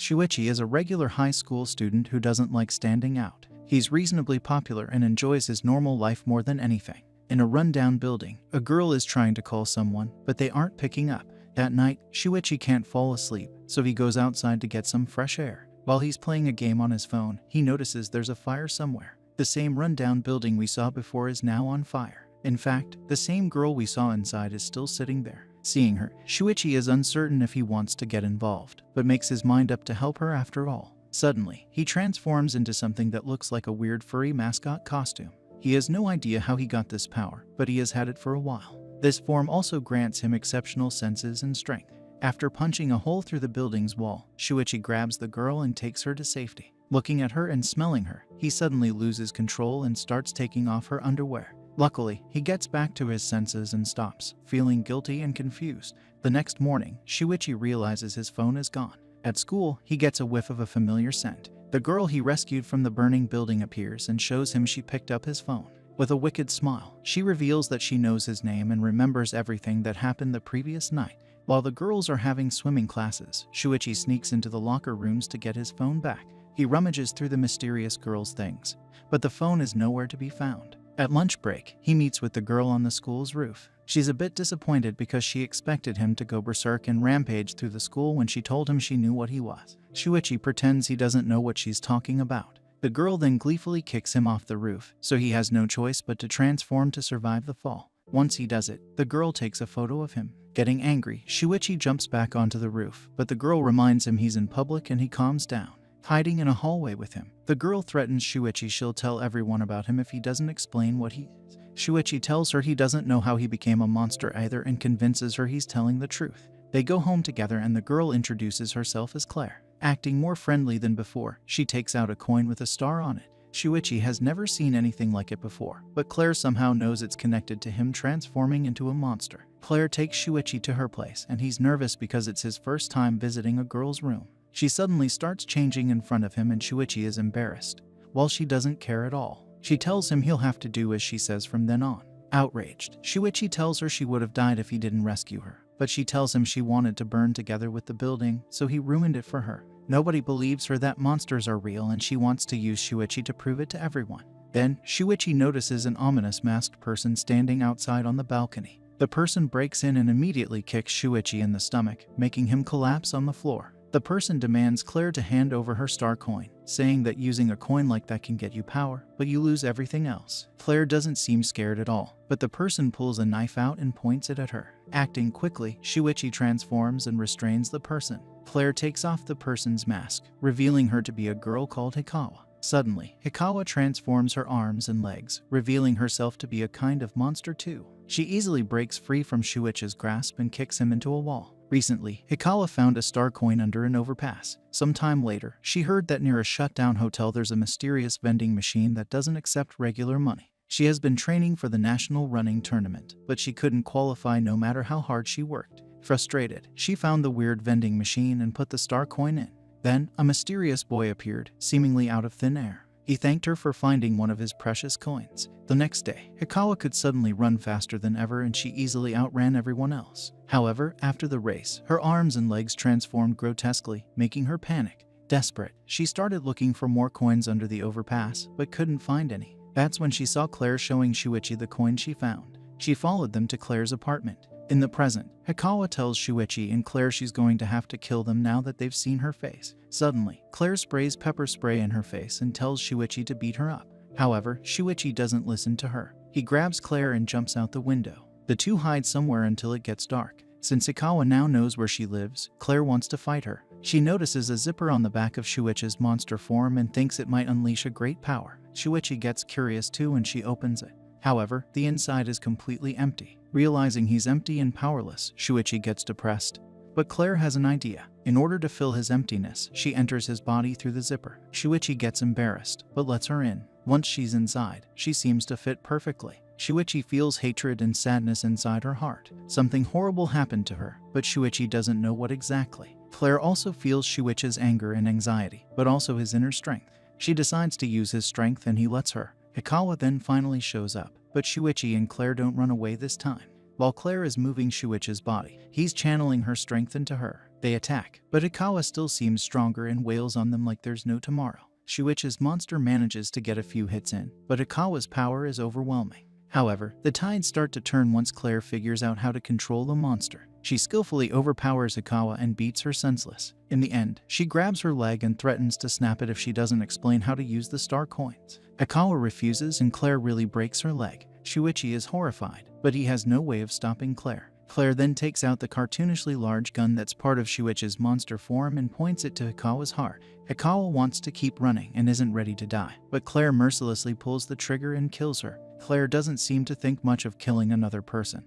Shuichi is a regular high school student who doesn't like standing out. He's reasonably popular and enjoys his normal life more than anything. In a rundown building, a girl is trying to call someone, but they aren't picking up. That night, Shuichi can't fall asleep, so he goes outside to get some fresh air. While he's playing a game on his phone, he notices there's a fire somewhere. The same rundown building we saw before is now on fire. In fact, the same girl we saw inside is still sitting there. Seeing her, Shuichi is uncertain if he wants to get involved, but makes his mind up to help her after all. Suddenly, he transforms into something that looks like a weird furry mascot costume. He has no idea how he got this power, but he has had it for a while. This form also grants him exceptional senses and strength. After punching a hole through the building's wall, Shuichi grabs the girl and takes her to safety. Looking at her and smelling her, he suddenly loses control and starts taking off her underwear. Luckily, he gets back to his senses and stops, feeling guilty and confused. The next morning, Shuichi realizes his phone is gone. At school, he gets a whiff of a familiar scent. The girl he rescued from the burning building appears and shows him she picked up his phone. With a wicked smile, she reveals that she knows his name and remembers everything that happened the previous night. While the girls are having swimming classes, Shuichi sneaks into the locker rooms to get his phone back. He rummages through the mysterious girl's things, but the phone is nowhere to be found. At lunch break, he meets with the girl on the school's roof. She's a bit disappointed because she expected him to go berserk and rampage through the school when she told him she knew what he was. Shuichi pretends he doesn't know what she's talking about. The girl then gleefully kicks him off the roof, so he has no choice but to transform to survive the fall. Once he does it, the girl takes a photo of him. Getting angry, Shuichi jumps back onto the roof, but the girl reminds him he's in public and he calms down. Hiding in a hallway with him, the girl threatens Shuichi she'll tell everyone about him if he doesn't explain what he is. Shuichi tells her he doesn't know how he became a monster either and convinces her he's telling the truth. They go home together and the girl introduces herself as Claire. Acting more friendly than before, she takes out a coin with a star on it. Shuichi has never seen anything like it before, but Claire somehow knows it's connected to him transforming into a monster. Claire takes Shuichi to her place and he's nervous because it's his first time visiting a girl's room. She suddenly starts changing in front of him and Shuichi is embarrassed. While she doesn't care at all, she tells him he'll have to do as she says from then on. Outraged, Shuichi tells her she would have died if he didn't rescue her, but she tells him she wanted to burn together with the building, so he ruined it for her. Nobody believes her that monsters are real and she wants to use Shuichi to prove it to everyone. Then, Shuichi notices an ominous masked person standing outside on the balcony. The person breaks in and immediately kicks Shuichi in the stomach, making him collapse on the floor. The person demands Claire to hand over her star coin, saying that using a coin like that can get you power, but you lose everything else. Claire doesn't seem scared at all, but the person pulls a knife out and points it at her. Acting quickly, Shuichi transforms and restrains the person. Claire takes off the person's mask, revealing her to be a girl called Hikawa. Suddenly, Hikawa transforms her arms and legs, revealing herself to be a kind of monster too. She easily breaks free from Shuichi's grasp and kicks him into a wall. Recently, Hikawa found a star coin under an overpass. Some time later, she heard that near a shut-down hotel there's a mysterious vending machine that doesn't accept regular money. She has been training for the national running tournament, but she couldn't qualify no matter how hard she worked. Frustrated, she found the weird vending machine and put the star coin in. Then, a mysterious boy appeared, seemingly out of thin air. He thanked her for finding one of his precious coins. The next day, Hikawa could suddenly run faster than ever and she easily outran everyone else. However, after the race, her arms and legs transformed grotesquely, making her panic. Desperate, she started looking for more coins under the overpass, but couldn't find any. That's when she saw Claire showing Shuichi the coin she found. She followed them to Claire's apartment. In the present, Hikawa tells Shuichi and Claire she's going to have to kill them now that they've seen her face. Suddenly, Claire sprays pepper spray in her face and tells Shuichi to beat her up. However, Shuichi doesn't listen to her. He grabs Claire and jumps out the window. The two hide somewhere until it gets dark. Since Hikawa now knows where she lives, Claire wants to fight her. She notices a zipper on the back of Shuichi's monster form and thinks it might unleash a great power. Shuichi gets curious too and she opens it. However, the inside is completely empty. Realizing he's empty and powerless, Shuichi gets depressed. But Claire has an idea. In order to fill his emptiness, she enters his body through the zipper. Shuichi gets embarrassed, but lets her in. Once she's inside, she seems to fit perfectly. Shuichi feels hatred and sadness inside her heart. Something horrible happened to her, but Shuichi doesn't know what exactly. Claire also feels Shuichi's anger and anxiety, but also his inner strength. She decides to use his strength and he lets her. Hikawa then finally shows up, but Shuichi and Claire don't run away this time. While Claire is moving Shuichi's body, he's channeling her strength into her. They attack, but Ikawa still seems stronger and wails on them like there's no tomorrow. Shuichi's monster manages to get a few hits in, but Ikawa's power is overwhelming. However, the tides start to turn once Claire figures out how to control the monster. She skillfully overpowers Ikawa and beats her senseless. In the end, she grabs her leg and threatens to snap it if she doesn't explain how to use the star coins. Ikawa refuses and Claire really breaks her leg. Shuichi is horrified, but he has no way of stopping Claire. Claire then takes out the cartoonishly large gun that's part of Shuichi's monster form and points it to Ikawa's heart. Ikawa wants to keep running and isn't ready to die, but Claire mercilessly pulls the trigger and kills her. Claire doesn't seem to think much of killing another person,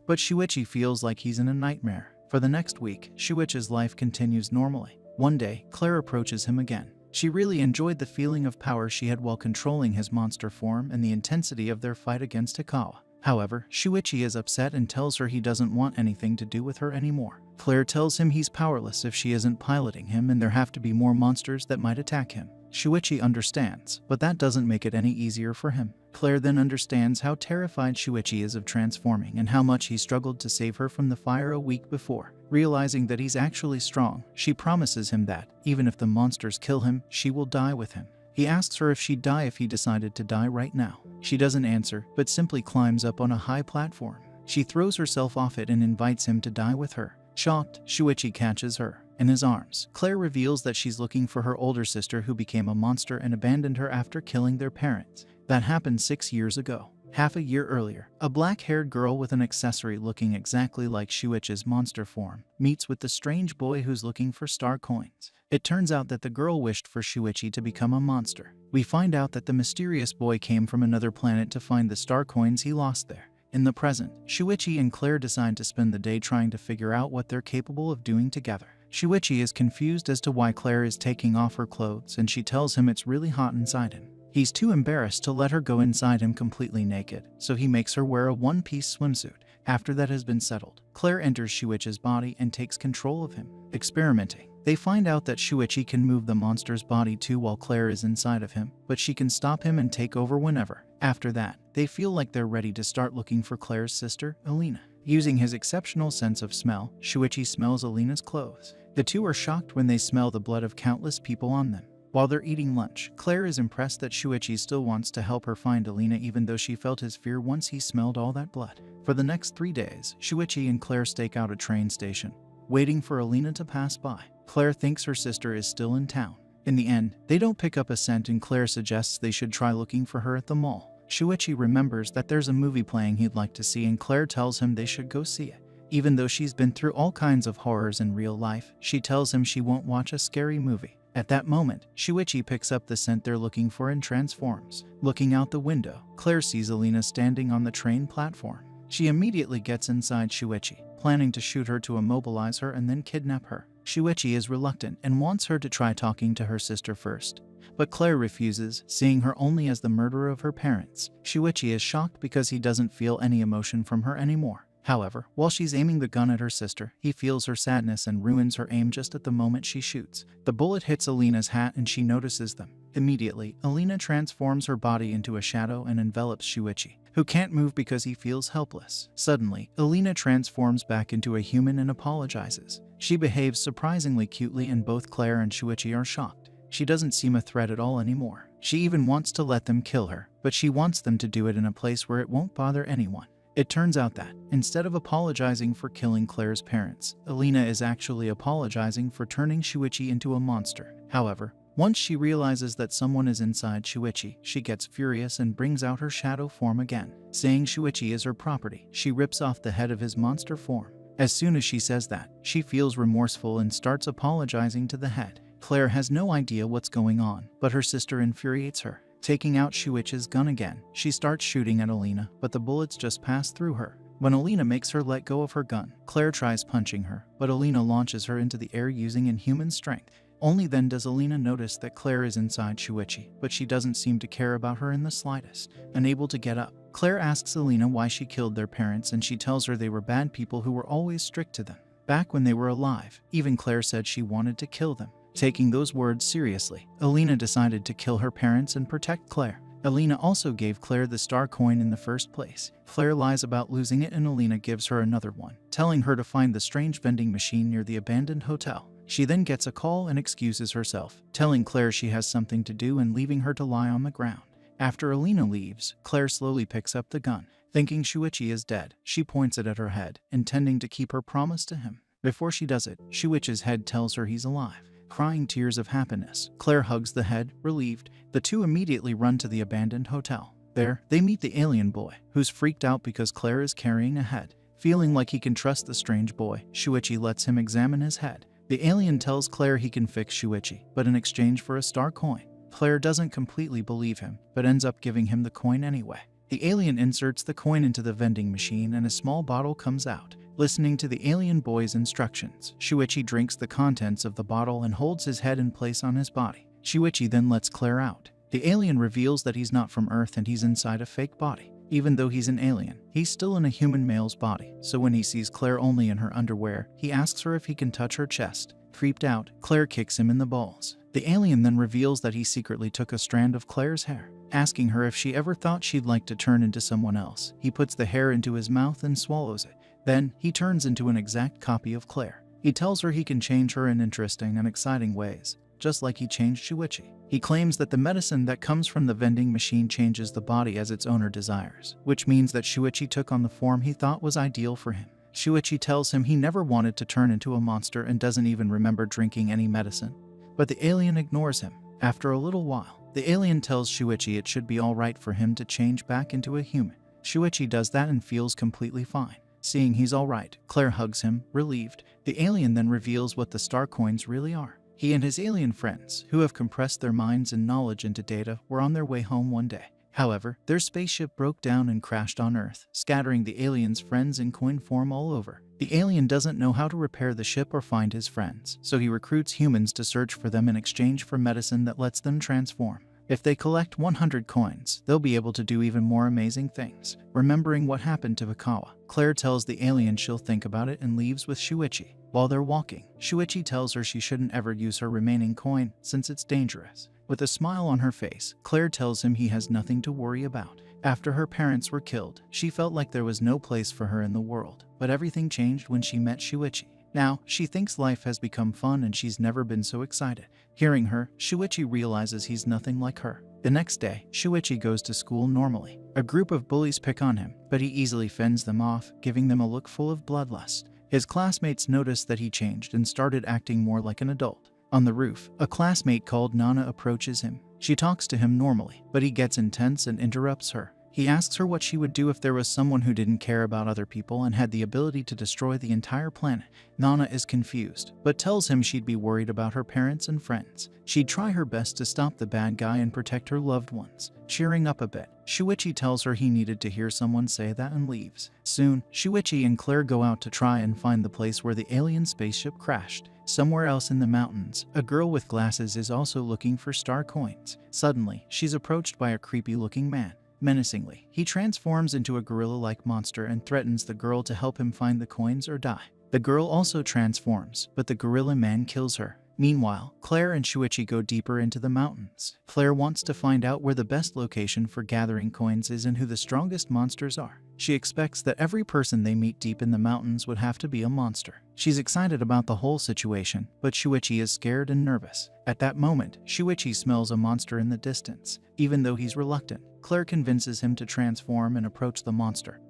but Shuichi feels like he's in a nightmare. For the next week, Shuichi's life continues normally. One day, Claire approaches him again. She really enjoyed the feeling of power she had while controlling his monster form and the intensity of their fight against Ikawa. However, Shuichi is upset and tells her he doesn't want anything to do with her anymore. Claire tells him he's powerless if she isn't piloting him and there have to be more monsters that might attack him. Shuichi understands, but that doesn't make it any easier for him. Claire then understands how terrified Shuichi is of transforming and how much he struggled to save her from the fire a week before. Realizing that he's actually strong, she promises him that, even if the monsters kill him, she will die with him. He asks her if she'd die if he decided to die right now. She doesn't answer, but simply climbs up on a high platform. She throws herself off it and invites him to die with her. Shocked, Shuichi catches her in his arms. Claire reveals that she's looking for her older sister who became a monster and abandoned her after killing their parents. That happened 6 years ago. Half a year earlier, a black-haired girl with an accessory looking exactly like Shuichi's monster form meets with the strange boy who's looking for star coins. It turns out that the girl wished for Shuichi to become a monster. We find out that the mysterious boy came from another planet to find the star coins he lost there. In the present, Shuichi and Claire decide to spend the day trying to figure out what they're capable of doing together. Shuichi is confused as to why Claire is taking off her clothes and she tells him it's really hot inside him. He's too embarrassed to let her go inside him completely naked, so he makes her wear a one-piece swimsuit. After that has been settled, Claire enters Shuichi's body and takes control of him. Experimenting, they find out that Shuichi can move the monster's body too while Claire is inside of him, but she can stop him and take over whenever. After that, they feel like they're ready to start looking for Claire's sister, Alina. Using his exceptional sense of smell, Shuichi smells Alina's clothes. The two are shocked when they smell the blood of countless people on them. While they're eating lunch, Claire is impressed that Shuichi still wants to help her find Alina even though she felt his fear once he smelled all that blood. For the next 3 days, Shuichi and Claire stake out a train station, waiting for Alina to pass by. Claire thinks her sister is still in town. In the end, they don't pick up a scent and Claire suggests they should try looking for her at the mall. Shuichi remembers that there's a movie playing he'd like to see and Claire tells him they should go see it. Even though she's been through all kinds of horrors in real life, she tells him she won't watch a scary movie. At that moment, Shuichi picks up the scent they're looking for and transforms. Looking out the window, Claire sees Alina standing on the train platform. She immediately gets inside Shuichi, planning to shoot her to immobilize her and then kidnap her. Shuichi is reluctant and wants her to try talking to her sister first, but Claire refuses, seeing her only as the murderer of her parents. Shuichi is shocked because he doesn't feel any emotion from her anymore. However, while she's aiming the gun at her sister, he feels her sadness and ruins her aim just at the moment she shoots. The bullet hits Alina's hat and she notices them. Immediately, Alina transforms her body into a shadow and envelops Shuichi, who can't move because he feels helpless. Suddenly, Alina transforms back into a human and apologizes. She behaves surprisingly cutely and both Claire and Shuichi are shocked. She doesn't seem a threat at all anymore. She even wants to let them kill her, but she wants them to do it in a place where it won't bother anyone. It turns out that, instead of apologizing for killing Claire's parents, Alina is actually apologizing for turning Shuichi into a monster. However, once she realizes that someone is inside Shuichi, she gets furious and brings out her shadow form again. Saying Shuichi is her property, she rips off the head of his monster form. As soon as she says that, she feels remorseful and starts apologizing to the head. Claire has no idea what's going on, but her sister infuriates her. Taking out Shuichi's gun again, she starts shooting at Alina, but the bullets just pass through her. When Alina makes her let go of her gun, Claire tries punching her, but Alina launches her into the air using inhuman strength. Only then does Alina notice that Claire is inside Shuichi, but she doesn't seem to care about her in the slightest. Unable to get up, Claire asks Alina why she killed their parents and she tells her they were bad people who were always strict to them. Back when they were alive, even Claire said she wanted to kill them. Taking those words seriously, Alina decided to kill her parents and protect Claire. Alina also gave Claire the star coin in the first place. Claire lies about losing it and Alina gives her another one, telling her to find the strange vending machine near the abandoned hotel. She then gets a call and excuses herself, telling Claire she has something to do and leaving her to lie on the ground. After Alina leaves, Claire slowly picks up the gun. Thinking Shuichi is dead, she points it at her head, intending to keep her promise to him. Before she does it, Shuichi's head tells her he's alive. Crying tears of happiness, Claire hugs the head, relieved. The two immediately run to the abandoned hotel. There, they meet the alien boy, who's freaked out because Claire is carrying a head. Feeling like he can trust the strange boy, Shuichi lets him examine his head. The alien tells Claire he can fix Shuichi, but in exchange for a star coin. Claire doesn't completely believe him, but ends up giving him the coin anyway. The alien inserts the coin into the vending machine and a small bottle comes out. Listening to the alien boy's instructions, Shuichi drinks the contents of the bottle and holds his head in place on his body. Shuichi then lets Claire out. The alien reveals that he's not from Earth and he's inside a fake body. Even though he's an alien, he's still in a human male's body, so when he sees Claire only in her underwear, he asks her if he can touch her chest. Creeped out, Claire kicks him in the balls. The alien then reveals that he secretly took a strand of Claire's hair. Asking her if she ever thought she'd like to turn into someone else, he puts the hair into his mouth and swallows it. Then, he turns into an exact copy of Claire. He tells her he can change her in interesting and exciting ways, just like he changed Shuichi. He claims that the medicine that comes from the vending machine changes the body as its owner desires, which means that Shuichi took on the form he thought was ideal for him. Shuichi tells him he never wanted to turn into a monster and doesn't even remember drinking any medicine. But the alien ignores him. After a little while, the alien tells Shuichi it should be alright for him to change back into a human. Shuichi does that and feels completely fine. Seeing he's alright, Claire hugs him, relieved. The alien then reveals what the star coins really are. He and his alien friends, who have compressed their minds and knowledge into data, were on their way home one day. However, their spaceship broke down and crashed on Earth, scattering the aliens' friends in coin form all over. The alien doesn't know how to repair the ship or find his friends, so he recruits humans to search for them in exchange for medicine that lets them transform. If they collect 100 coins, they'll be able to do even more amazing things. Remembering what happened to Vikawa, Claire tells the alien she'll think about it and leaves with Shuichi. While they're walking, Shuichi tells her she shouldn't ever use her remaining coin since it's dangerous. With a smile on her face, Claire tells him he has nothing to worry about. After her parents were killed, she felt like there was no place for her in the world, but everything changed when she met Shuichi. Now, she thinks life has become fun and she's never been so excited. Hearing her, Shuichi realizes he's nothing like her. The next day, Shuichi goes to school normally. A group of bullies pick on him, but he easily fends them off, giving them a look full of bloodlust. His classmates noticed that he changed and started acting more like an adult. On the roof, a classmate called Nana approaches him. She talks to him normally, but he gets intense and interrupts her. He asks her what she would do if there was someone who didn't care about other people and had the ability to destroy the entire planet. Nana is confused, but tells him she'd be worried about her parents and friends. She'd try her best to stop the bad guy and protect her loved ones. Cheering up a bit, Shuichi tells her he needed to hear someone say that and leaves. Soon, Shuichi and Claire go out to try and find the place where the alien spaceship crashed. Somewhere else in the mountains, a girl with glasses is also looking for star coins. Suddenly, she's approached by a creepy-looking man. Menacingly, he transforms into a gorilla-like monster and threatens the girl to help him find the coins or die. The girl also transforms, but the gorilla man kills her. Meanwhile, Claire and Shuichi go deeper into the mountains. Claire wants to find out where the best location for gathering coins is and who the strongest monsters are. She expects that every person they meet deep in the mountains would have to be a monster. She's excited about the whole situation, but Shuichi is scared and nervous. At that moment, Shuichi smells a monster in the distance. Even though he's reluctant, Claire convinces him to transform and approach the monster,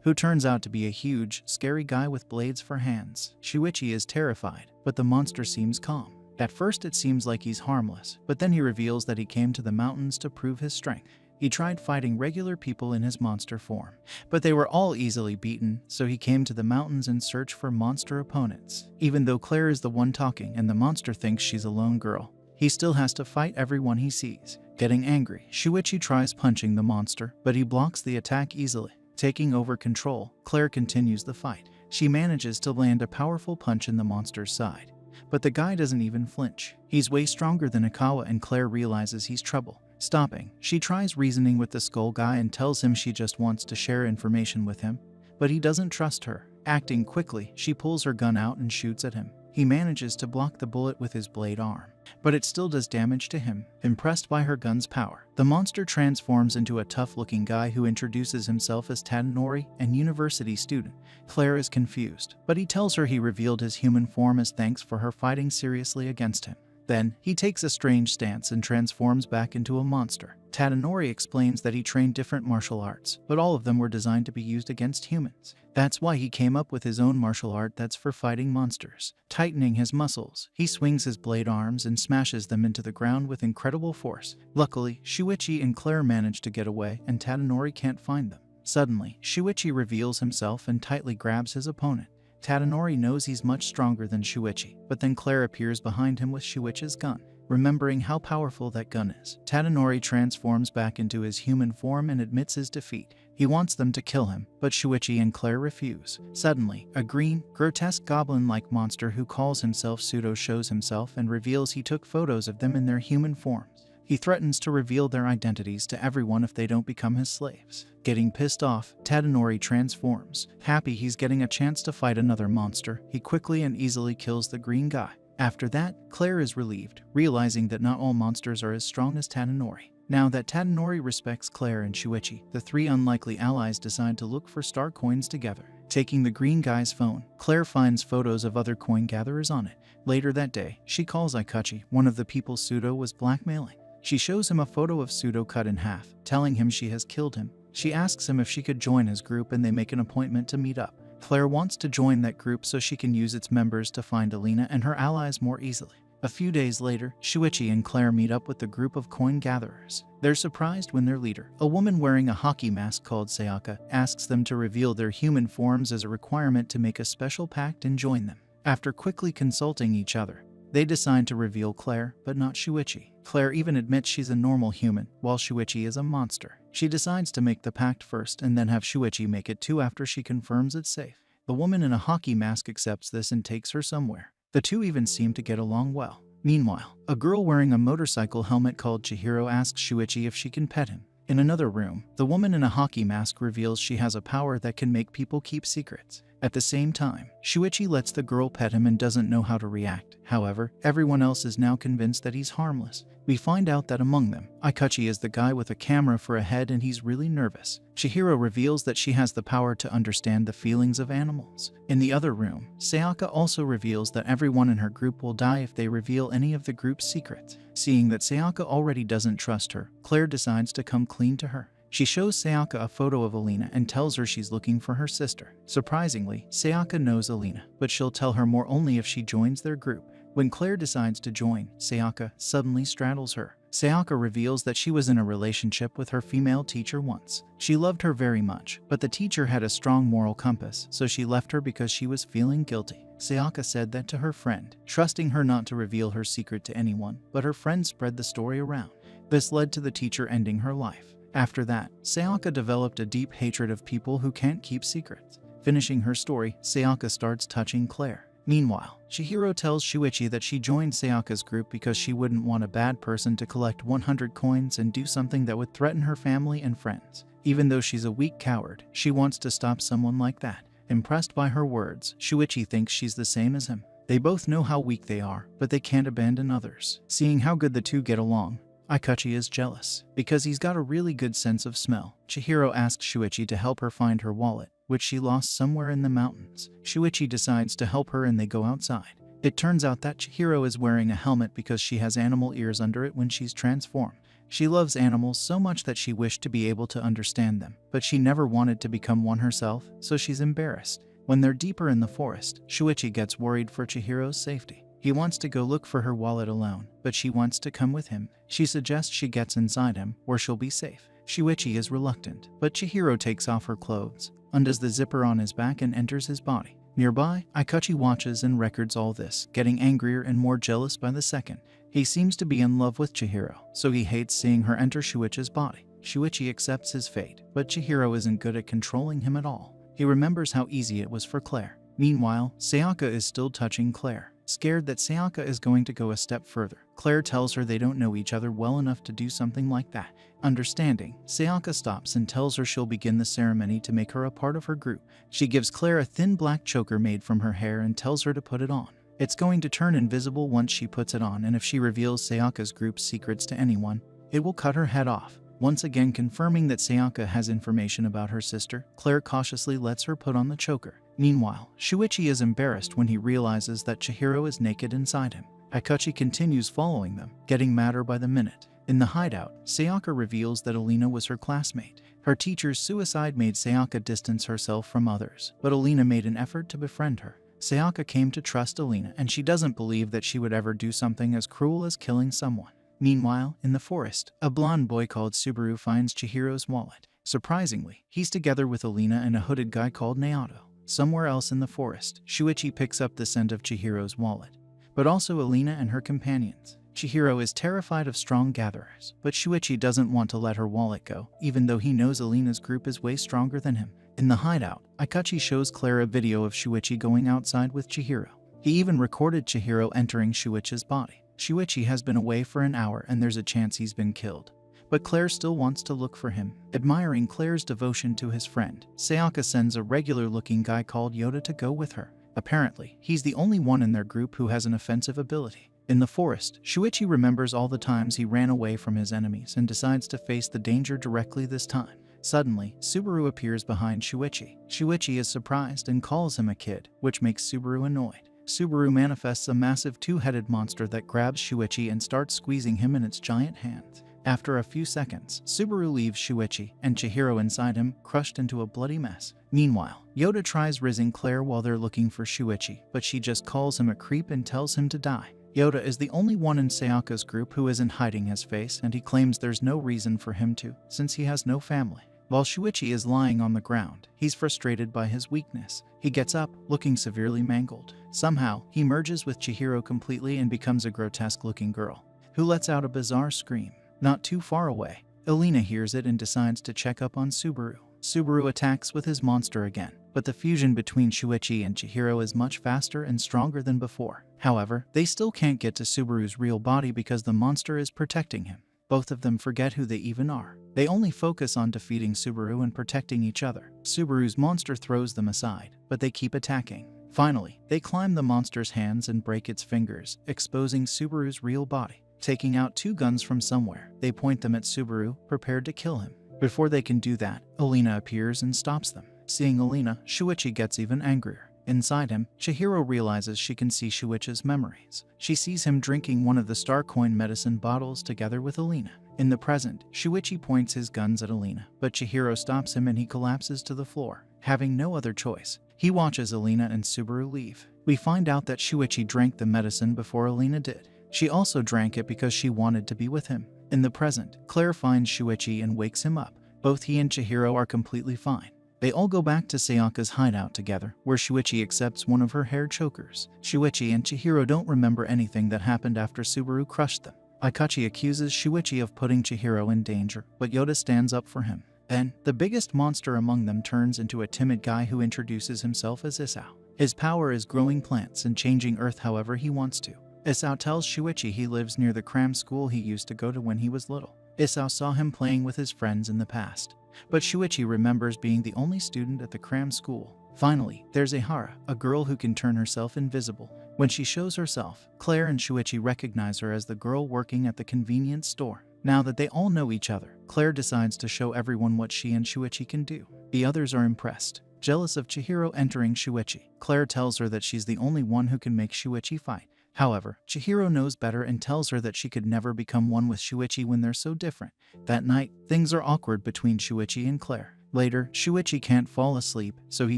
who turns out to be a huge, scary guy with blades for hands. Shuichi is terrified, but the monster seems calm. At first it seems like he's harmless, but then he reveals that he came to the mountains to prove his strength. He tried fighting regular people in his monster form, but they were all easily beaten, so he came to the mountains in search for monster opponents. Even though Claire is the one talking and the monster thinks she's a lone girl, he still has to fight everyone he sees. Getting angry, Shuichi tries punching the monster, but he blocks the attack easily. Taking over control, Claire continues the fight. She manages to land a powerful punch in the monster's side, but the guy doesn't even flinch. He's way stronger than Akawa and Claire realizes he's trouble. Stopping, she tries reasoning with the skull guy and tells him she just wants to share information with him, but he doesn't trust her. Acting quickly, she pulls her gun out and shoots at him. he manages to block the bullet with his blade arm, but it still does damage to him. Impressed by her gun's power, the monster transforms into a tough-looking guy who introduces himself as Tadanori, an university student. Claire is confused, but he tells her he revealed his human form as thanks for her fighting seriously against him. Then, he takes a strange stance and transforms back into a monster. Tadanori explains that he trained different martial arts, but all of them were designed to be used against humans. That's why he came up with his own martial art that's for fighting monsters. Tightening his muscles, he swings his blade arms and smashes them into the ground with incredible force. Luckily, Shuichi and Claire manage to get away, and Tadanori can't find them. Suddenly, Shuichi reveals himself and tightly grabs his opponent. Tadanori knows he's much stronger than Shuichi, but then Claire appears behind him with Shuichi's gun. Remembering how powerful that gun is, Tadanori transforms back into his human form and admits his defeat. He wants them to kill him, but Shuichi and Claire refuse. Suddenly, a green, grotesque goblin-like monster who calls himself Pseudo shows himself and reveals he took photos of them in their human forms. He threatens to reveal their identities to everyone if they don't become his slaves. Getting pissed off, Tadanori transforms. Happy he's getting a chance to fight another monster, he quickly and easily kills the green guy. After that, Claire is relieved, realizing that not all monsters are as strong as Tadanori. Now that Tadanori respects Claire and Shuichi, the three unlikely allies decide to look for star coins together. Taking the green guy's phone, Claire finds photos of other coin gatherers on it. Later that day, she calls Ikachi, one of the people Pseudo was blackmailing. She shows him a photo of Pseudo cut in half, telling him she has killed him. She asks him if she could join his group and they make an appointment to meet up. Claire wants to join that group so she can use its members to find Alina and her allies more easily. A few days later, Shuichi and Claire meet up with the group of coin gatherers. They're surprised when their leader, a woman wearing a hockey mask called Sayaka, asks them to reveal their human forms as a requirement to make a special pact and join them. After quickly consulting each other, they decide to reveal Claire, but not Shuichi. Claire even admits she's a normal human, while Shuichi is a monster. She decides to make the pact first and then have Shuichi make it too after she confirms it's safe. The woman in a hockey mask accepts this and takes her somewhere. The two even seem to get along well. Meanwhile, a girl wearing a motorcycle helmet called Chihiro asks Shuichi if she can pet him. In another room, the woman in a hockey mask reveals she has a power that can make people keep secrets. At the same time, Shuichi lets the girl pet him and doesn't know how to react. However, everyone else is now convinced that he's harmless. We find out that among them, Ikachi is the guy with a camera for a head and he's really nervous. Chihiro reveals that she has the power to understand the feelings of animals. In the other room, Sayaka also reveals that everyone in her group will die if they reveal any of the group's secrets. Seeing that Sayaka already doesn't trust her, Claire decides to come clean to her. She shows Sayaka a photo of Alina and tells her she's looking for her sister. Surprisingly, Sayaka knows Alina, but she'll tell her more only if she joins their group. When Claire decides to join, Sayaka suddenly straddles her. Sayaka reveals that she was in a relationship with her female teacher once. She loved her very much, but the teacher had a strong moral compass, so she left her because she was feeling guilty. Sayaka said that to her friend, trusting her not to reveal her secret to anyone, but her friend spread the story around. This led to the teacher ending her life. After that, Sayaka developed a deep hatred of people who can't keep secrets. Finishing her story, Sayaka starts touching Claire. Meanwhile, Chihiro tells Shuichi that she joined Sayaka's group because she wouldn't want a bad person to collect 100 coins and do something that would threaten her family and friends. Even though she's a weak coward, she wants to stop someone like that. Impressed by her words, Shuichi thinks she's the same as him. They both know how weak they are, but they can't abandon others. Seeing how good the two get along, Ikachi is jealous. Because he's got a really good sense of smell, Chihiro asks Shuichi to help her find her wallet, which she lost somewhere in the mountains. Shuichi decides to help her and they go outside. It turns out that Chihiro is wearing a helmet because she has animal ears under it when she's transformed. She loves animals so much that she wished to be able to understand them, but she never wanted to become one herself, so she's embarrassed. When they're deeper in the forest, Shuichi gets worried for Chihiro's safety. He wants to go look for her wallet alone, but she wants to come with him. She suggests she gets inside him, where she'll be safe. Shuichi is reluctant, but Chihiro takes off her clothes, undoes the zipper on his back and enters his body. Nearby, Ikachi watches and records all this, getting angrier and more jealous by the second. He seems to be in love with Chihiro, so he hates seeing her enter Shuichi's body. Shuichi accepts his fate, but Chihiro isn't good at controlling him at all. He remembers how easy it was for Claire. Meanwhile, Sayaka is still touching Claire. Scared that Sayaka is going to go a step further, Claire tells her they don't know each other well enough to do something like that. Understanding, Sayaka stops and tells her she'll begin the ceremony to make her a part of her group. She gives Claire a thin black choker made from her hair and tells her to put it on. It's going to turn invisible once she puts it on, and if she reveals Sayaka's group's secrets to anyone, it will cut her head off. Once again confirming that Sayaka has information about her sister, Claire cautiously lets her put on the choker. Meanwhile, Shuichi is embarrassed when he realizes that Chihiro is naked inside him. Akachi continues following them, getting madder by the minute. In the hideout, Sayaka reveals that Alina was her classmate. Her teacher's suicide made Sayaka distance herself from others, but Alina made an effort to befriend her. Sayaka came to trust Alina, and she doesn't believe that she would ever do something as cruel as killing someone. Meanwhile, in the forest, a blonde boy called Subaru finds Chihiro's wallet. Surprisingly, he's together with Alina and a hooded guy called Naoto. Somewhere else in the forest, Shuichi picks up the scent of Chihiro's wallet, but also Alina and her companions. Chihiro is terrified of strong gatherers, but Shuichi doesn't want to let her wallet go, even though he knows Alina's group is way stronger than him. In the hideout, Akachi shows Claire a video of Shuichi going outside with Chihiro. He even recorded Chihiro entering Shuichi's body. Shuichi has been away for an hour and there's a chance he's been killed, but Claire still wants to look for him. Admiring Claire's devotion to his friend, Sayaka sends a regular-looking guy called Yoda to go with her. Apparently, he's the only one in their group who has an offensive ability. In the forest, Shuichi remembers all the times he ran away from his enemies and decides to face the danger directly this time. Suddenly, Subaru appears behind Shuichi. Shuichi is surprised and calls him a kid, which makes Subaru annoyed. Subaru manifests a massive two-headed monster that grabs Shuichi and starts squeezing him in its giant hands. After a few seconds, Subaru leaves Shuichi, and Chihiro inside him, crushed into a bloody mess. Meanwhile, Yoda tries rizzing Claire while they're looking for Shuichi, but she just calls him a creep and tells him to die. Yoda is the only one in Sayaka's group who isn't hiding his face, and he claims there's no reason for him to, since he has no family. While Shuichi is lying on the ground, he's frustrated by his weakness. He gets up, looking severely mangled. Somehow, he merges with Chihiro completely and becomes a grotesque-looking girl, who lets out a bizarre scream. Not too far away, Alina hears it and decides to check up on Subaru. Subaru attacks with his monster again, but the fusion between Shuichi and Chihiro is much faster and stronger than before. However, they still can't get to Subaru's real body because the monster is protecting him. Both of them forget who they even are. They only focus on defeating Subaru and protecting each other. Subaru's monster throws them aside, but they keep attacking. Finally, they climb the monster's hands and break its fingers, exposing Subaru's real body. Taking out two guns from somewhere, they point them at Subaru, prepared to kill him. Before they can do that, Alina appears and stops them. Seeing Alina, Shuichi gets even angrier. Inside him, Chihiro realizes she can see Shuichi's memories. She sees him drinking one of the star coin medicine bottles together with Alina. In the present, Shuichi points his guns at Alina, but Chihiro stops him and he collapses to the floor. Having no other choice, he watches Alina and Subaru leave. We find out that Shuichi drank the medicine before Alina did. She also drank it because she wanted to be with him. In the present, Claire finds Shuichi and wakes him up. Both he and Chihiro are completely fine. They all go back to Sayaka's hideout together, where Shuichi accepts one of her hair chokers. Shuichi and Chihiro don't remember anything that happened after Subaru crushed them. Akachi accuses Shuichi of putting Chihiro in danger, but Yoda stands up for him. Then, the biggest monster among them turns into a timid guy who introduces himself as Isao. His power is growing plants and changing Earth however he wants to. Isao tells Shuichi he lives near the cram school he used to go to when he was little. Isao saw him playing with his friends in the past, but Shuichi remembers being the only student at the cram school. Finally, there's Ehara, a girl who can turn herself invisible. When she shows herself, Claire and Shuichi recognize her as the girl working at the convenience store. Now that they all know each other, Claire decides to show everyone what she and Shuichi can do. The others are impressed. Jealous of Chihiro entering Shuichi, Claire tells her that she's the only one who can make Shuichi fight. However, Chihiro knows better and tells her that she could never become one with Shuichi when they're so different. That night, things are awkward between Shuichi and Claire. Later, Shuichi can't fall asleep, so he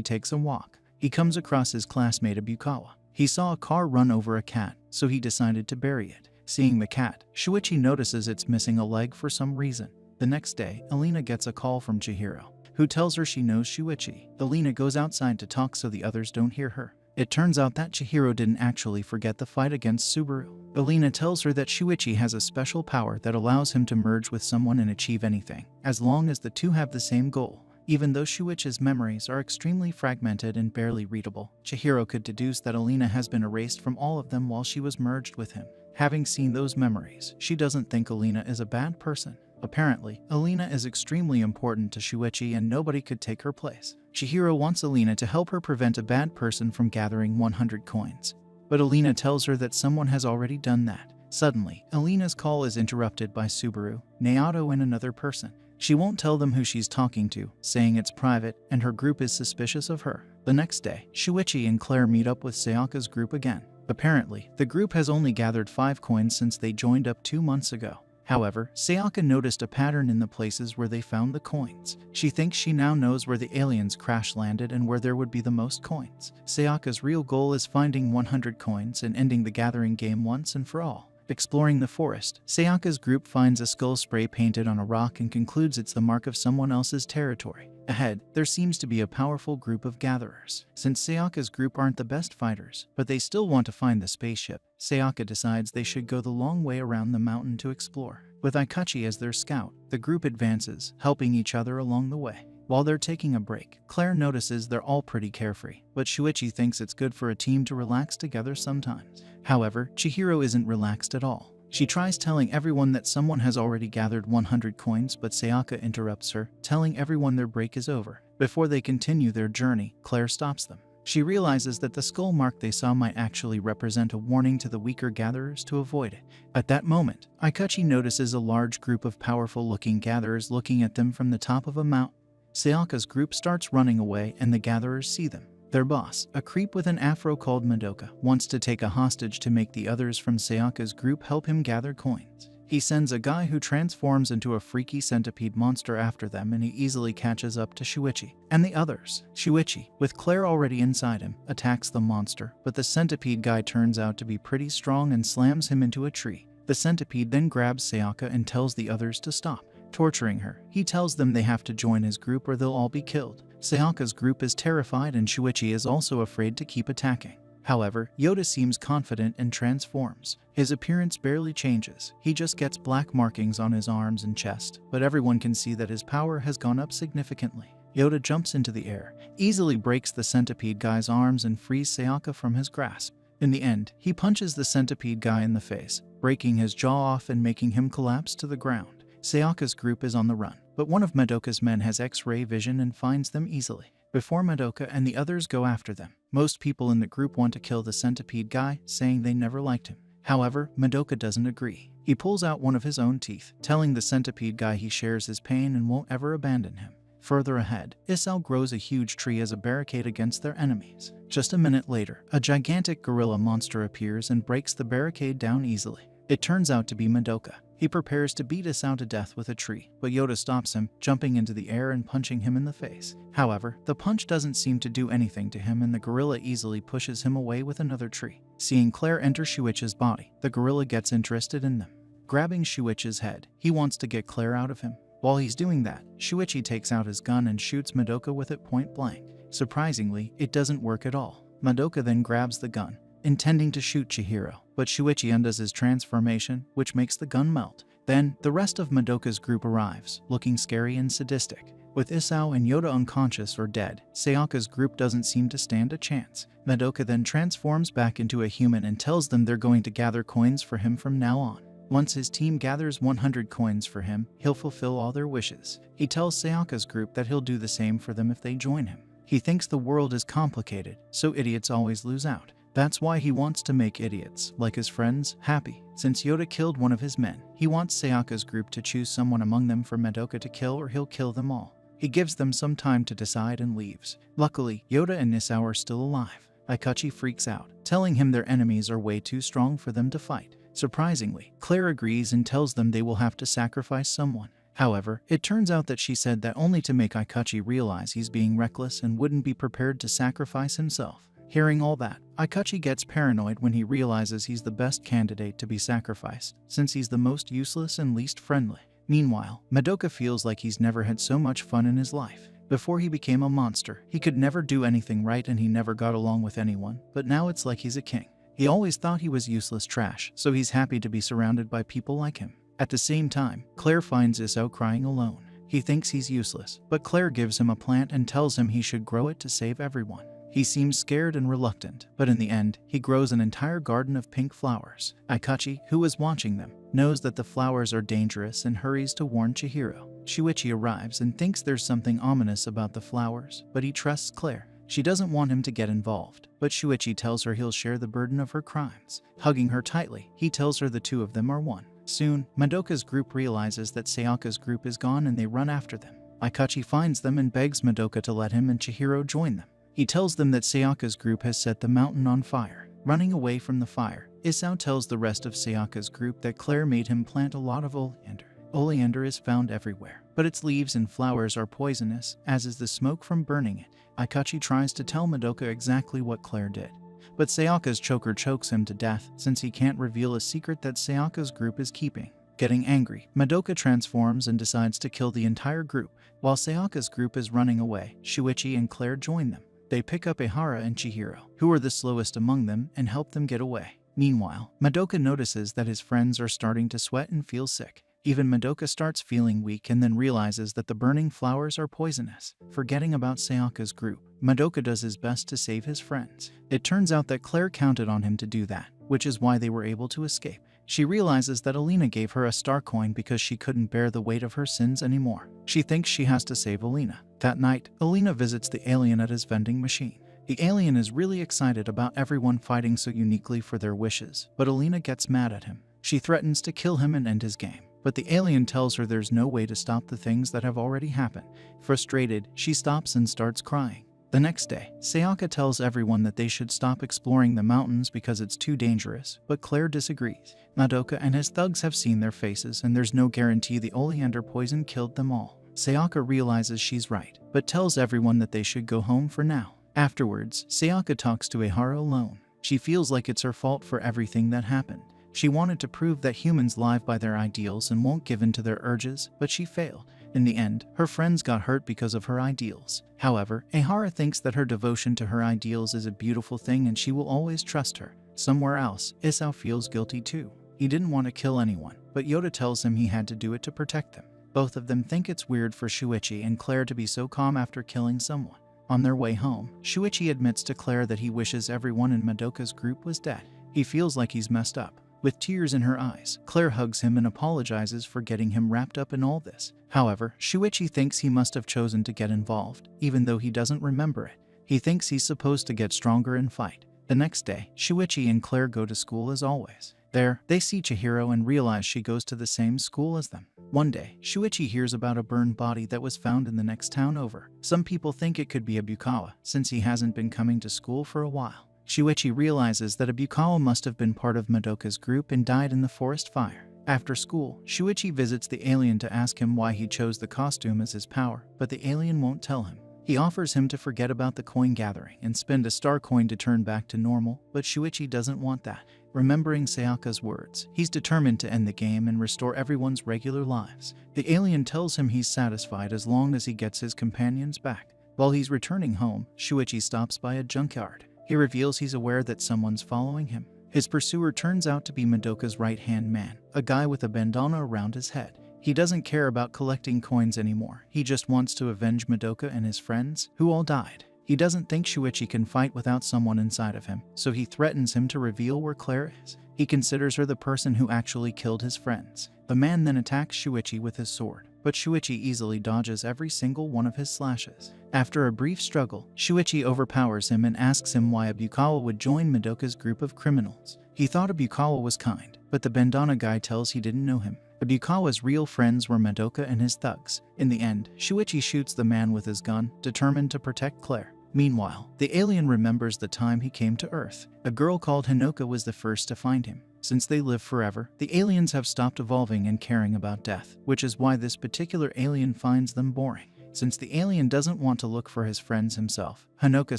takes a walk. He comes across his classmate Abukawa. He saw a car run over a cat, so he decided to bury it. Seeing the cat, Shuichi notices it's missing a leg for some reason. The next day, Alina gets a call from Chihiro, who tells her she knows Shuichi. Alina goes outside to talk so the others don't hear her. It turns out that Chihiro didn't actually forget the fight against Subaru. Alina tells her that Shuichi has a special power that allows him to merge with someone and achieve anything, as long as the two have the same goal. Even though Shuichi's memories are extremely fragmented and barely readable, Chihiro could deduce that Alina has been erased from all of them while she was merged with him. Having seen those memories, she doesn't think Alina is a bad person. Apparently, Alina is extremely important to Shuichi and nobody could take her place. Chihiro wants Alina to help her prevent a bad person from gathering 100 coins. but Alina tells her that someone has already done that. Suddenly, Alina's call is interrupted by Subaru, Naoto, and another person. She won't tell them who she's talking to, saying it's private, and her group is suspicious of her. The next day, Shuichi and Claire meet up with Sayaka's group again. Apparently, the group has only gathered 5 coins since they joined up 2 months ago. However, Sayaka noticed a pattern in the places where they found the coins. She thinks she now knows where the aliens crash landed and where there would be the most coins. Sayaka's real goal is finding 100 coins and ending the gathering game once and for all. Exploring the forest, Sayaka's group finds a skull spray painted on a rock and concludes it's the mark of someone else's territory. Ahead, there seems to be a powerful group of gatherers. Since Sayaka's group aren't the best fighters, but they still want to find the spaceship, Sayaka decides they should go the long way around the mountain to explore. With Aikachi as their scout, the group advances, helping each other along the way. While they're taking a break, Claire notices they're all pretty carefree, but Shuichi thinks it's good for a team to relax together sometimes. However, Chihiro isn't relaxed at all. She tries telling everyone that someone has already gathered 100 coins, but Sayaka interrupts her, telling everyone their break is over. Before they continue their journey, Claire stops them. She realizes that the skull mark they saw might actually represent a warning to the weaker gatherers to avoid it. At that moment, Aikachi notices a large group of powerful-looking gatherers looking at them from the top of a mountain. Sayaka's group starts running away and the gatherers see them. Their boss, a creep with an afro called Madoka, wants to take a hostage to make the others from Sayaka's group help him gather coins. He sends a guy who transforms into a freaky centipede monster after them, and he easily catches up to Shuichi and the others. Shuichi, with Claire already inside him, attacks the monster, but the centipede guy turns out to be pretty strong and slams him into a tree. The centipede then grabs Sayaka and tells the others to stop torturing her. He tells them they have to join his group or they'll all be killed. Sayaka's group is terrified and Shuichi is also afraid to keep attacking. However, Yoda seems confident and transforms. His appearance barely changes. He just gets black markings on his arms and chest, but everyone can see that his power has gone up significantly. Yoda jumps into the air, easily breaks the centipede guy's arms and frees Sayaka from his grasp. In the end, he punches the centipede guy in the face, breaking his jaw off and making him collapse to the ground. Sayaka's group is on the run, but one of Madoka's men has X-ray vision and finds them easily. Before Madoka and the others go after them, most people in the group want to kill the centipede guy, saying they never liked him. However, Madoka doesn't agree. He pulls out one of his own teeth, telling the centipede guy he shares his pain and won't ever abandon him. Further ahead, Isao grows a huge tree as a barricade against their enemies. Just a minute later, a gigantic gorilla monster appears and breaks the barricade down easily. It turns out to be Madoka. He prepares to beat Isao to death with a tree, but Yoda stops him, jumping into the air and punching him in the face. However, the punch doesn't seem to do anything to him and the gorilla easily pushes him away with another tree. Seeing Claire enter Shuichi's body, the gorilla gets interested in them. Grabbing Shuichi's head, he wants to get Claire out of him. While he's doing that, Shuichi takes out his gun and shoots Madoka with it point blank. Surprisingly, it doesn't work at all. Madoka then grabs the gun, intending to shoot Chihiro, but Shuichi undoes his transformation, which makes the gun melt. Then, the rest of Madoka's group arrives, looking scary and sadistic. With Isao and Yoda unconscious or dead, Sayaka's group doesn't seem to stand a chance. Madoka then transforms back into a human and tells them they're going to gather coins for him from now on. Once his team gathers 100 coins for him, he'll fulfill all their wishes. He tells Sayaka's group that he'll do the same for them if they join him. He thinks the world is complicated, so idiots always lose out. That's why he wants to make idiots, like his friends, happy. Since Yoda killed one of his men, he wants Sayaka's group to choose someone among them for Madoka to kill or he'll kill them all. He gives them some time to decide and leaves. Luckily, Yoda and Isao are still alive. Aikachi freaks out, telling him their enemies are way too strong for them to fight. Surprisingly, Claire agrees and tells them they will have to sacrifice someone. However, it turns out that she said that only to make Aikachi realize he's being reckless and wouldn't be prepared to sacrifice himself. Hearing all that, Aikachi gets paranoid when he realizes he's the best candidate to be sacrificed, since he's the most useless and least friendly. Meanwhile, Madoka feels like he's never had so much fun in his life. Before he became a monster, he could never do anything right and he never got along with anyone, but now it's like he's a king. He always thought he was useless trash, so he's happy to be surrounded by people like him. At the same time, Claire finds Isao crying alone. He thinks he's useless, but Claire gives him a plant and tells him he should grow it to save everyone. He seems scared and reluctant, but in the end, he grows an entire garden of pink flowers. Aikachi, who is watching them, knows that the flowers are dangerous and hurries to warn Chihiro. Shuichi arrives and thinks there's something ominous about the flowers, but he trusts Claire. She doesn't want him to get involved, but Shuichi tells her he'll share the burden of her crimes. Hugging her tightly, he tells her the two of them are one. Soon, Madoka's group realizes that Sayaka's group is gone and they run after them. Aikachi finds them and begs Madoka to let him and Chihiro join them. He tells them that Sayaka's group has set the mountain on fire. Running away from the fire, Isao tells the rest of Sayaka's group that Claire made him plant a lot of oleander. Oleander is found everywhere, but its leaves and flowers are poisonous, as is the smoke from burning it. Aikachi tries to tell Madoka exactly what Claire did, but Sayaka's choker chokes him to death since he can't reveal a secret that Sayaka's group is keeping. Getting angry, Madoka transforms and decides to kill the entire group. While Sayaka's group is running away, Shuichi and Claire join them. They pick up Ehara and Chihiro, who are the slowest among them, and help them get away. Meanwhile, Madoka notices that his friends are starting to sweat and feel sick. Even Madoka starts feeling weak and then realizes that the burning flowers are poisonous. Forgetting about Sayaka's group, Madoka does his best to save his friends. It turns out that Claire counted on him to do that, which is why they were able to escape. She realizes that Alina gave her a star coin because she couldn't bear the weight of her sins anymore. She thinks she has to save Alina. That night, Alina visits the alien at his vending machine. The alien is really excited about everyone fighting so uniquely for their wishes, but Alina gets mad at him. She threatens to kill him and end his game, but the alien tells her there's no way to stop the things that have already happened. Frustrated, she stops and starts crying. The next day, Sayaka tells everyone that they should stop exploring the mountains because it's too dangerous, but Claire disagrees. Madoka and his thugs have seen their faces and there's no guarantee the oleander poison killed them all. Sayaka realizes she's right, but tells everyone that they should go home for now. Afterwards, Sayaka talks to Ehara alone. She feels like it's her fault for everything that happened. She wanted to prove that humans live by their ideals and won't give in to their urges, but she failed. In the end, her friends got hurt because of her ideals. However, Ehara thinks that her devotion to her ideals is a beautiful thing and she will always trust her. Somewhere else, Isao feels guilty too. He didn't want to kill anyone, but Yoda tells him he had to do it to protect them. Both of them think it's weird for Shuichi and Claire to be so calm after killing someone. On their way home, Shuichi admits to Claire that he wishes everyone in Madoka's group was dead. He feels like he's messed up. With tears in her eyes, Claire hugs him and apologizes for getting him wrapped up in all this. However, Shuichi thinks he must have chosen to get involved, even though he doesn't remember it. He thinks he's supposed to get stronger and fight. The next day, Shuichi and Claire go to school as always. There, they see Chihiro and realize she goes to the same school as them. One day, Shuichi hears about a burned body that was found in the next town over. Some people think it could be a Bukawa, since he hasn't been coming to school for a while. Shuichi realizes that a Bukawa must have been part of Madoka's group and died in the forest fire. After school, Shuichi visits the alien to ask him why he chose the costume as his power, but the alien won't tell him. He offers him to forget about the coin gathering and spend a star coin to turn back to normal, but Shuichi doesn't want that. Remembering Sayaka's words, he's determined to end the game and restore everyone's regular lives. The alien tells him he's satisfied as long as he gets his companions back. While he's returning home, Shuichi stops by a junkyard. He reveals he's aware that someone's following him. His pursuer turns out to be Madoka's right-hand man, a guy with a bandana around his head. He doesn't care about collecting coins anymore. He just wants to avenge Madoka and his friends, who all died. He doesn't think Shuichi can fight without someone inside of him, so he threatens him to reveal where Claire is. He considers her the person who actually killed his friends. The man then attacks Shuichi with his sword, but Shuichi easily dodges every single one of his slashes. After a brief struggle, Shuichi overpowers him and asks him why a Bukawa would join Madoka's group of criminals. He thought a Bukawa was kind, but the bandana guy tells he didn't know him. The Bukawa's real friends were Madoka and his thugs. In the end, Shuichi shoots the man with his gun, determined to protect Claire. Meanwhile, the alien remembers the time he came to Earth. A girl called Hinoka was the first to find him. Since they live forever, the aliens have stopped evolving and caring about death, which is why this particular alien finds them boring. Since the alien doesn't want to look for his friends himself, Hinoka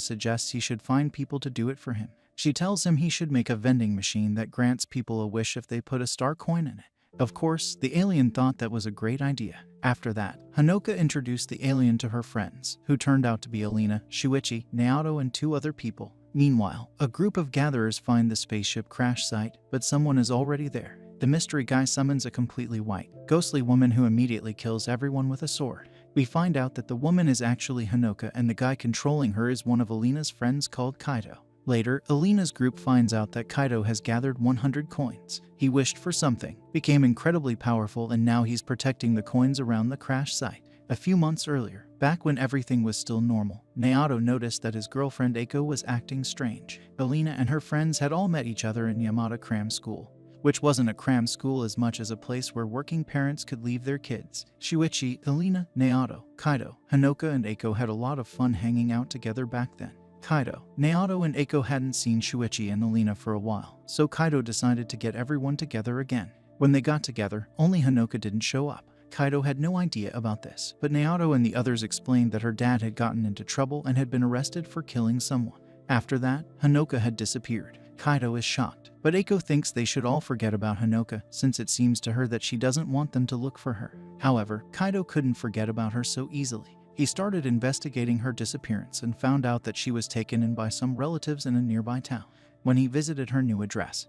suggests he should find people to do it for him. She tells him he should make a vending machine that grants people a wish if they put a star coin in it. Of course, the alien thought that was a great idea. After that, Hinoka introduced the alien to her friends, who turned out to be Alina, Shuichi, Naoto, and 2 other people. Meanwhile, a group of gatherers find the spaceship crash site, but someone is already there. The mystery guy summons a completely white, ghostly woman who immediately kills everyone with a sword. We find out that the woman is actually Hinoka and the guy controlling her is one of Alina's friends called Kaito. Later, Alina's group finds out that Kaito has gathered 100 coins. He wished for something, became incredibly powerful, and now he's protecting the coins around the crash site. A few months earlier, Back when everything was still normal, Naoto noticed that his girlfriend Eiko was acting strange. Alina and her friends had all met each other in Yamada Cram School, which wasn't a cram school as much as a place where working parents could leave their kids. Shuichi, Alina, Naoto, Kaido, Hanoka and Eiko had a lot of fun hanging out together back then. Kaido, Naoto and Eiko hadn't seen Shuichi and Alina for a while, so Kaido decided to get everyone together again. When they got together, only Hanoka didn't show up. Kaido had no idea about this, but Naoto and the others explained that her dad had gotten into trouble and had been arrested for killing someone. After that, Hanoka had disappeared. Kaido is shocked, but Eiko thinks they should all forget about Hanoka since it seems to her that she doesn't want them to look for her. However, Kaido couldn't forget about her so easily. He started investigating her disappearance and found out that she was taken in by some relatives in a nearby town. When he visited her new address,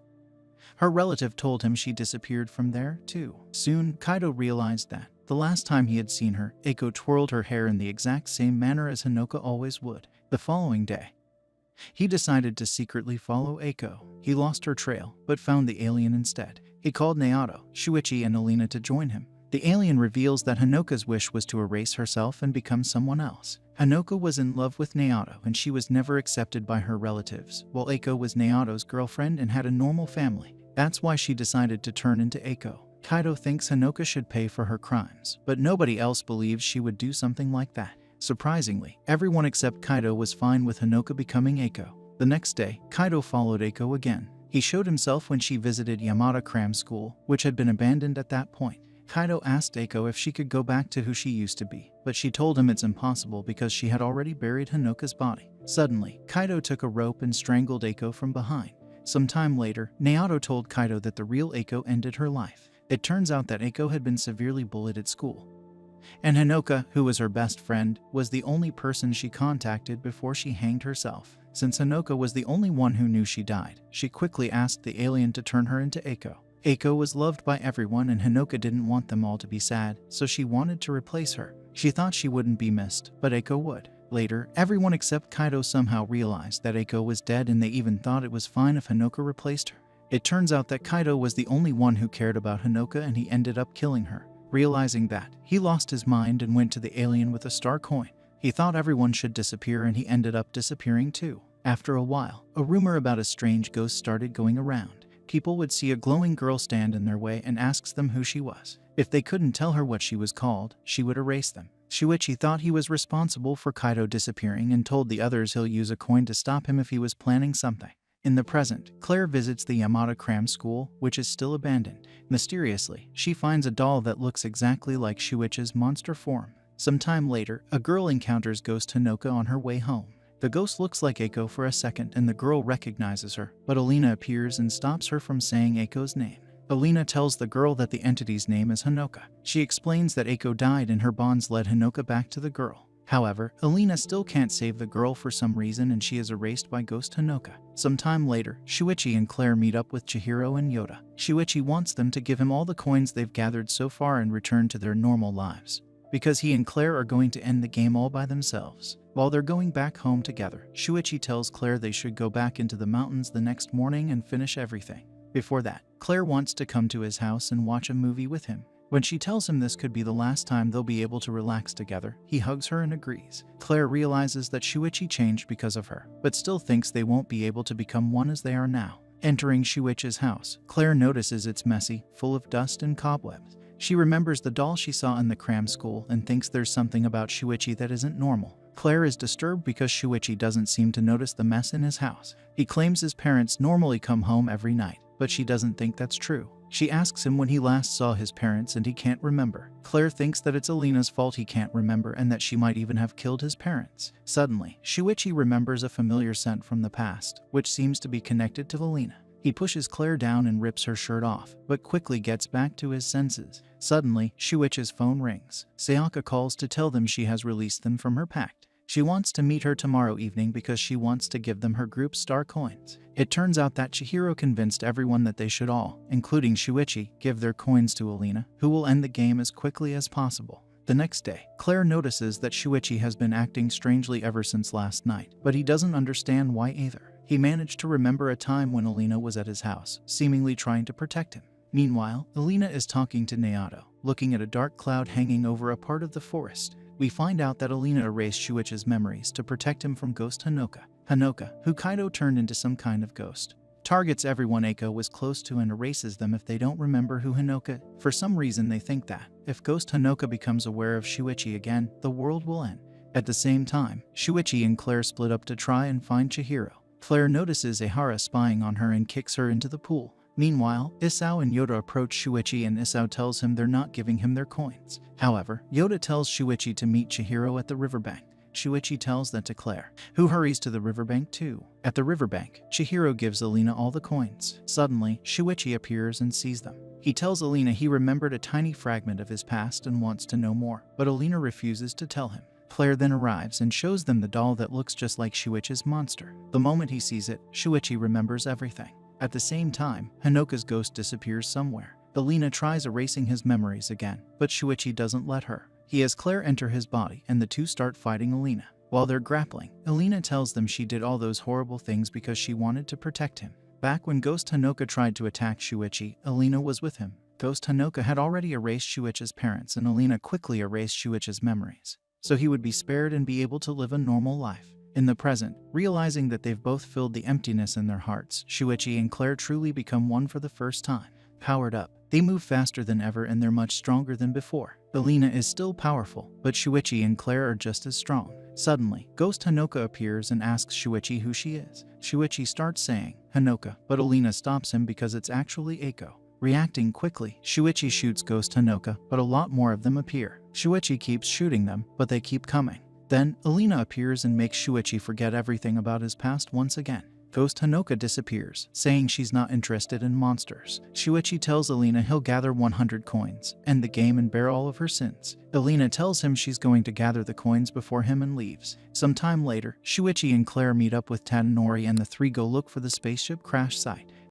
her relative told him she disappeared from there, too. Soon, Kaido realized that, the last time he had seen her, Eiko twirled her hair in the exact same manner as Hanoka always would. The following day, he decided to secretly follow Eiko. He lost her trail, but found the alien instead. He called Naoto, Shuichi, and Alina to join him. The alien reveals that Hanoka's wish was to erase herself and become someone else. Hanoka was in love with Naoto and she was never accepted by her relatives, while Eiko was Naoto's girlfriend and had a normal family. That's why she decided to turn into Eiko. Kaido thinks Hanoka should pay for her crimes, but nobody else believes she would do something like that. Surprisingly, everyone except Kaido was fine with Hanoka becoming Eiko. The next day, Kaido followed Eiko again. He showed himself when she visited Yamada Cram School, which had been abandoned at that point. Kaido asked Eiko if she could go back to who she used to be, but she told him it's impossible because she had already buried Hanoka's body. Suddenly, Kaido took a rope and strangled Eiko from behind. Some time later, Naoto told Kaido that the real Eiko ended her life. It turns out that Eiko had been severely bullied at school, and Hanoka, who was her best friend, was the only person she contacted before she hanged herself. Since Hanoka was the only one who knew she died, she quickly asked the alien to turn her into Eiko. Eiko was loved by everyone and Hanoka didn't want them all to be sad, so she wanted to replace her. She thought she wouldn't be missed, but Eiko would. Later, everyone except Kaido somehow realized that Eiko was dead and they even thought it was fine if Hanoka replaced her. It turns out that Kaido was the only one who cared about Hanoka and he ended up killing her. Realizing that, he lost his mind and went to the alien with a star coin. He thought everyone should disappear and he ended up disappearing too. After a while, a rumor about a strange ghost started going around. People would see a glowing girl stand in their way and asks them who she was. If they couldn't tell her what she was called, she would erase them. Shuichi thought he was responsible for Kaido disappearing and told the others he'll use a coin to stop him if he was planning something. In the present, Claire visits the Yamada Cram School, which is still abandoned. Mysteriously, she finds a doll that looks exactly like Shuichi's monster form. Sometime later, a girl encounters Ghost Hanoka on her way home. The ghost looks like Eiko for a second and the girl recognizes her, but Alina appears and stops her from saying Eiko's name. Alina tells the girl that the entity's name is Hanoka. She explains that Eiko died and her bonds led Hanoka back to the girl. However, Alina still can't save the girl for some reason and she is erased by Ghost Hanoka. Sometime later, Shuichi and Claire meet up with Chihiro and Yoda. Shuichi wants them to give him all the coins they've gathered so far and return to their normal lives, because he and Claire are going to end the game all by themselves. While they're going back home together, Shuichi tells Claire they should go back into the mountains the next morning and finish everything. Before that, Claire wants to come to his house and watch a movie with him. When she tells him this could be the last time they'll be able to relax together, he hugs her and agrees. Claire realizes that Shuichi changed because of her, but still thinks they won't be able to become one as they are now. Entering Shuichi's house, Claire notices it's messy, full of dust and cobwebs. She remembers the doll she saw in the cram school and thinks there's something about Shuichi that isn't normal. Claire is disturbed because Shuichi doesn't seem to notice the mess in his house. He claims his parents normally come home every night, but she doesn't think that's true. She asks him when he last saw his parents and he can't remember. Claire thinks that it's Alina's fault he can't remember and that she might even have killed his parents. Suddenly, Shuichi remembers a familiar scent from the past, which seems to be connected to Alina. He pushes Claire down and rips her shirt off, but quickly gets back to his senses. Suddenly, Shuichi's phone rings. Sayaka calls to tell them she has released them from her pact. She wants to meet her tomorrow evening because she wants to give them her group star coins. It turns out that Chihiro convinced everyone that they should all, including Shuichi, give their coins to Alina, who will end the game as quickly as possible. The next day, Claire notices that Shuichi has been acting strangely ever since last night, but he doesn't understand why either. He managed to remember a time when Alina was at his house, seemingly trying to protect him. Meanwhile, Alina is talking to Naoto, looking at a dark cloud hanging over a part of the forest. We find out that Alina erased Shuichi's memories to protect him from Ghost Hanoka. Hanoka, who Kaido turned into some kind of ghost, targets everyone Eiko was close to and erases them if they don't remember who Hanoka. For some reason they think that, if Ghost Hanoka becomes aware of Shuichi again, the world will end. At the same time, Shuichi and Claire split up to try and find Chihiro. Claire notices Ehara spying on her and kicks her into the pool. Meanwhile, Isao and Yoda approach Shuichi and Isao tells him they're not giving him their coins. However, Yoda tells Shuichi to meet Chihiro at the riverbank. Shuichi tells that to Claire, who hurries to the riverbank too. At the riverbank, Chihiro gives Alina all the coins. Suddenly, Shuichi appears and sees them. He tells Alina he remembered a tiny fragment of his past and wants to know more, but Alina refuses to tell him. Claire then arrives and shows them the doll that looks just like Shuichi's monster. The moment he sees it, Shuichi remembers everything. At the same time, Hanoka's ghost disappears somewhere. Alina tries erasing his memories again, but Shuichi doesn't let her. He has Claire enter his body and the two start fighting Alina. While they're grappling, Alina tells them she did all those horrible things because she wanted to protect him. Back when Ghost Hanoka tried to attack Shuichi, Alina was with him. Ghost Hanoka had already erased Shuichi's parents and Alina quickly erased Shuichi's memories, so he would be spared and be able to live a normal life. In the present, realizing that they've both filled the emptiness in their hearts, Shuichi and Claire truly become one for the first time. Powered up, they move faster than ever and they're much stronger than before. Alina is still powerful, but Shuichi and Claire are just as strong. Suddenly, Ghost Hanoka appears and asks Shuichi who she is. Shuichi starts saying, Hanoka, but Alina stops him because it's actually Eiko. Reacting quickly, Shuichi shoots Ghost Hanoka, but a lot more of them appear. Shuichi keeps shooting them, but they keep coming. Then, Alina appears and makes Shuichi forget everything about his past once again. Ghost Hanoka disappears, saying she's not interested in monsters. Shuichi tells Alina he'll gather 100 coins, end the game and bear all of her sins. Alina tells him she's going to gather the coins before him and leaves. Some time later, Shuichi and Claire meet up with Tadanori and the three go look for the spaceship crash site.